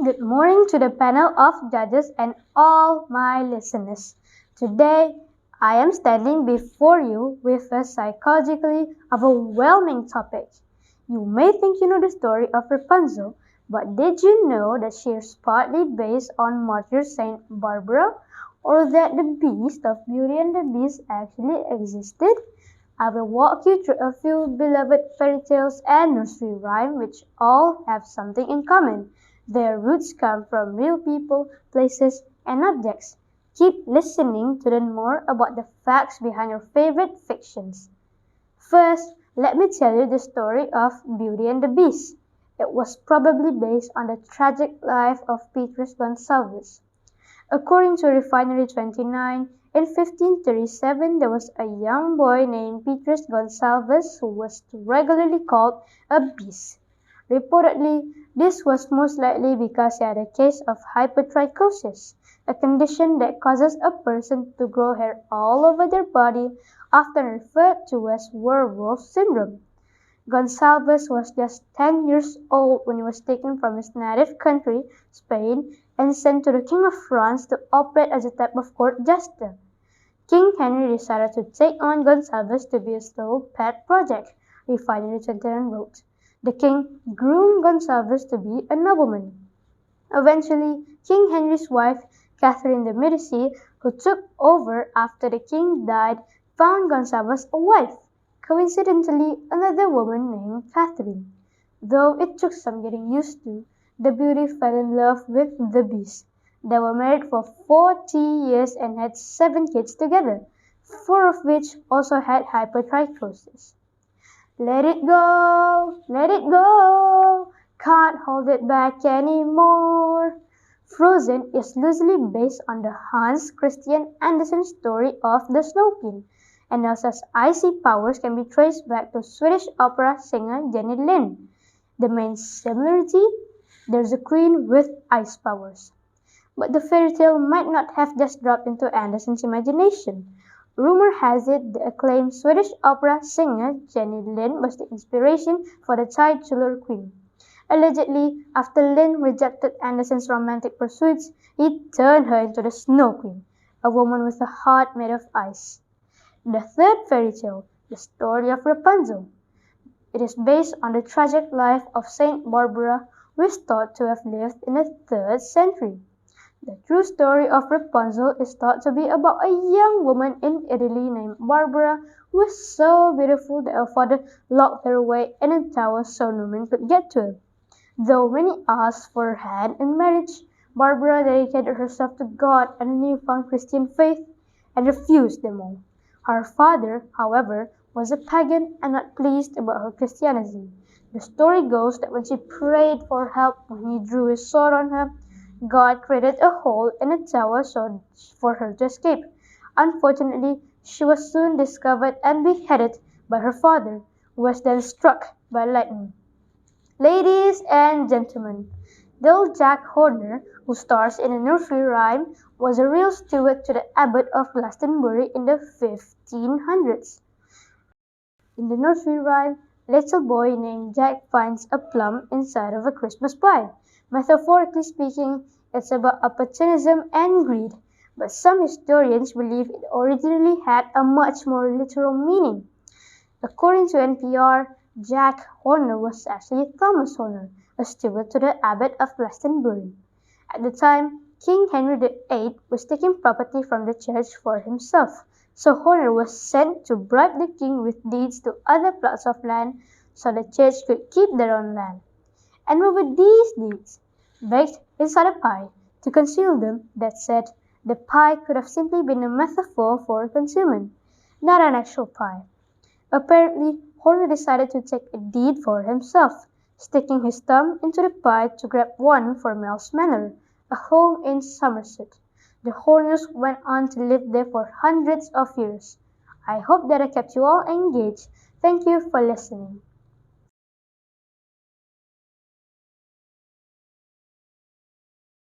Good morning to the panel of judges and all my listeners. Today, I am standing before you with a psychologically overwhelming topic. You may think you know the story of Rapunzel, but did you know that she is partly based on Martyr Saint Barbara, or that the Beast of Beauty and the Beast actually existed? I will walk you through a few beloved fairy tales and nursery rhymes which all have something in common. Their roots come from real people, places, and objects. Keep listening to learn more about the facts behind your favorite fictions. First, let me tell you the story of Beauty and the Beast. It was probably based on the tragic life of Petrus Gonsalves. According to Refinery 29, in 1537 there was a young boy named Petrus Gonsalves who was regularly called a beast. Reportedly, this was most likely because he had a case of hypertrichosis, a condition that causes a person to grow hair all over their body, often referred to as werewolf syndrome. Gonsalves was just 10 years old when he was taken from his native country, Spain, and sent to the King of France to operate as a type of court jester. King Henry decided to take on Gonsalves to be his sole pet project, Refinery 29 wrote. The king groomed Gonsalves to be a nobleman. Eventually, King Henry's wife, Catherine de' Medici, who took over after the king died, found Gonsalves a wife, coincidentally another woman named Catherine. Though it took some getting used to, the beauty fell in love with the beast. They were married for 40 years and had 7 kids together, 4 of which also had hypertrichosis. Let it go, can't hold it back anymore. Frozen is loosely based on the Hans Christian Andersen story of the Snow Queen, and Elsa's icy powers can be traced back to Swedish opera singer Jenny Lind. The main similarity? There's a queen with ice powers. But the fairy tale might not have just dropped into Andersen's imagination. Rumor has it the acclaimed Swedish opera singer Jenny Lind was the inspiration for the titular queen. Allegedly, after Lind rejected Andersen's romantic pursuits, he turned her into the Snow Queen, a woman with a heart made of ice. The third fairy tale, the story of Rapunzel. It is based on the tragic life of Saint Barbara, who is thought to have lived in the 3rd century. The true story of Rapunzel is thought to be about a young woman in Italy named Barbara who was so beautiful that her father locked her away in a tower so no man could get to her. Though many asked for her hand in marriage, Barbara dedicated herself to God and a newfound Christian faith and refused them all. Her father, however, was a pagan and not pleased about her Christianity. The story goes that when she prayed for help when he drew his sword on her, God created a hole in the tower for her to escape. Unfortunately, she was soon discovered and beheaded by her father, who was then struck by lightning. Ladies and gentlemen, little Jack Horner, who stars in a nursery rhyme, was a real steward to the abbot of Glastonbury in the 1500s. In the nursery rhyme, a little boy named Jack finds a plum inside of a Christmas pie. Metaphorically speaking, it's about opportunism and greed, but some historians believe it originally had a much more literal meaning. According to NPR, Jack Horner was actually Thomas Horner, a steward to the abbot of Glastonbury. At the time, King Henry VIII was taking property from the church for himself, so Horner was sent to bribe the king with deeds to other plots of land so the church could keep their own land. And what were these deeds? Baked inside a pie. To conceal them, that said, the pie could have simply been a metaphor for concealment, not an actual pie. Apparently, Horner decided to take a deed for himself, sticking his thumb into the pie to grab one for Mel's Manor, a home in Somerset. The Horners went on to live there for hundreds of years. I hope that I kept you all engaged. Thank you for listening.